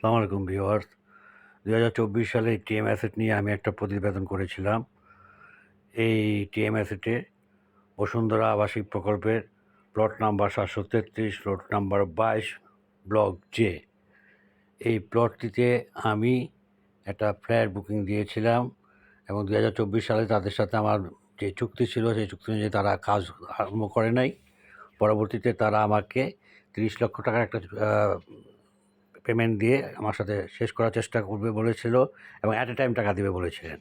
আসসালামু আলাইকুম ভিউয়ার্স। ২০২৪ সালে টিএম অ্যাসেট নিয়ে আমি একটা প্রতিবেদন করেছিলাম। এই টিএম অ্যাসেটে বসুন্ধরা আবাসিক প্রকল্পের plot number ৭৩৩, plot number ২২, block J. এই প্লটটিতে আমি একটা ফ্ল্যাট বুকিং দিয়েছিলাম এবং ২০২৪ সালে তাদের সাথে আমার যে চুক্তি ছিল সেই চুক্তি অনুযায়ী তারা কাজ আরম্ভ করে নাই। পরবর্তীতে তারা আমাকে ৩০ লক্ষ টাকার একটা পেমেন্ট দিয়ে আমার সাথে শেষ করার চেষ্টা করবে বলেছিল এবং অ্যাট এ টাইম টাকা দেবে বলেছিলেন।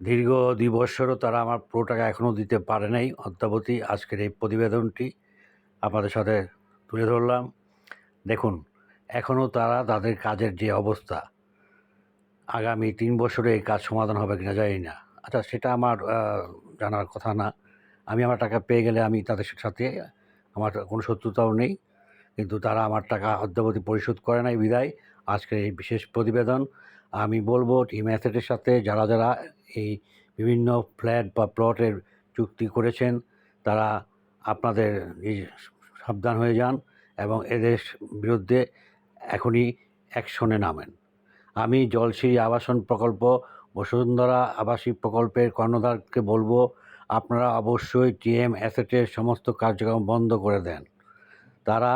দীর্ঘ ২ বৎসরও তারা আমার পুরো টাকা এখনও দিতে পারে নাই। অদ্যাবধি আজকের এই প্রতিবেদনটি আপনাদের সাথে তুলে ধরলাম। দেখুন, এখনও তারা তাদের কাজের যে অবস্থা, আগামী ৩ বছরে এই কাজ সমাধান হবে কিনা জানি না। আচ্ছা, সেটা আমার জানার কথা না। আমি আমার টাকা পেয়ে গেলে আমি তাদের সাথে আমার কোনো শত্রুতাও নেই, কিন্তু তারা আমার টাকা অদ্যাবধি পরিশোধ করে নাই বিধায় আজকের এই বিশেষ প্রতিবেদন। আমি বলবো টিম অ্যাসেটের সাথে যারা যারা এই বিভিন্ন ফ্ল্যাট বা প্লটের চুক্তি করেছেন তারা আপনাদের সাবধান হয়ে যান এবং এদের বিরুদ্ধে এখনই অ্যাকশনে নামেন। আমি জলসিরি আবাসন প্রকল্প, বসুন্ধরা আবাসিক প্রকল্পের কর্ণধারকে বলবো আপনারা অবশ্যই টিএম অ্যাসেটের সমস্ত কার্যক্রম বন্ধ করে দেন। তারা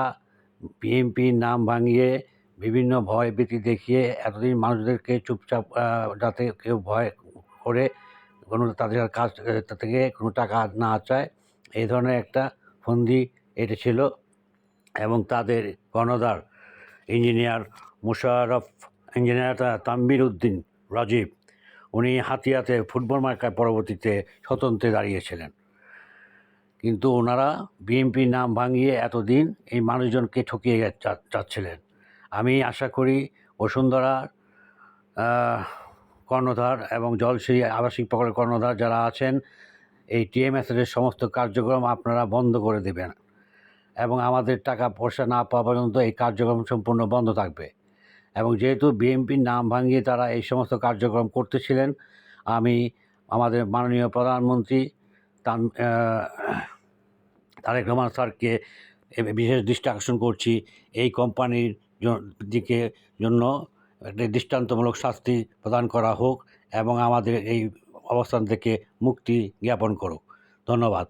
বিএনপির নাম ভাঙিয়ে বিভিন্ন ভয়ভীতি দেখিয়ে এতদিন মানুষদেরকে চুপচাপ যাতে কেউ ভয় করে কোনো তাদের কাছ থেকে কোনো টাকা না চায়, এই ধরনের একটা ফন্দি এঁটেছিল এবং তাদের কর্ণধার ইঞ্জিনিয়ার মোশাররফ, ইঞ্জিনিয়ার তানভীর উদ্দিন রাজীব, উনি হাতিয়াতে ফুটবল মার্কায় পরবর্তীতে স্বতন্ত্রে দাঁড়িয়েছিলেন। কিন্তু ওনারা বিএনপির নাম ভাঙিয়ে এতদিন এই মানুষজনকে ঠকিয়ে যাচ্ছিলেন। আমি আশা করি বসুন্ধরার কর্ণধার এবং জলসিরি আবাসিক প্রকল্পের কর্ণধার যারা আছেন, এই টিএম অ্যাসেটের সমস্ত কার্যক্রম আপনারা বন্ধ করে দেবেন এবং আমাদের টাকা পয়সা না পাওয়া পর্যন্ত এই কার্যক্রম সম্পূর্ণ বন্ধ থাকবে। এবং যেহেতু বিএনপির নাম ভাঙিয়ে তারা এই সমস্ত কার্যক্রম করতেছিলেন, আমি আমাদের মাননীয় প্রধানমন্ত্রী তারেক রহমান স্যারকে বিশেষ দৃষ্টি আকর্ষণ করছি, এই কোম্পানির দিকে জন্য একটা দৃষ্টান্তমূলক শাস্তি প্রদান করা হোক এবং আমাদের এই অবস্থান থেকে মুক্তি জ্ঞাপন করুক। ধন্যবাদ।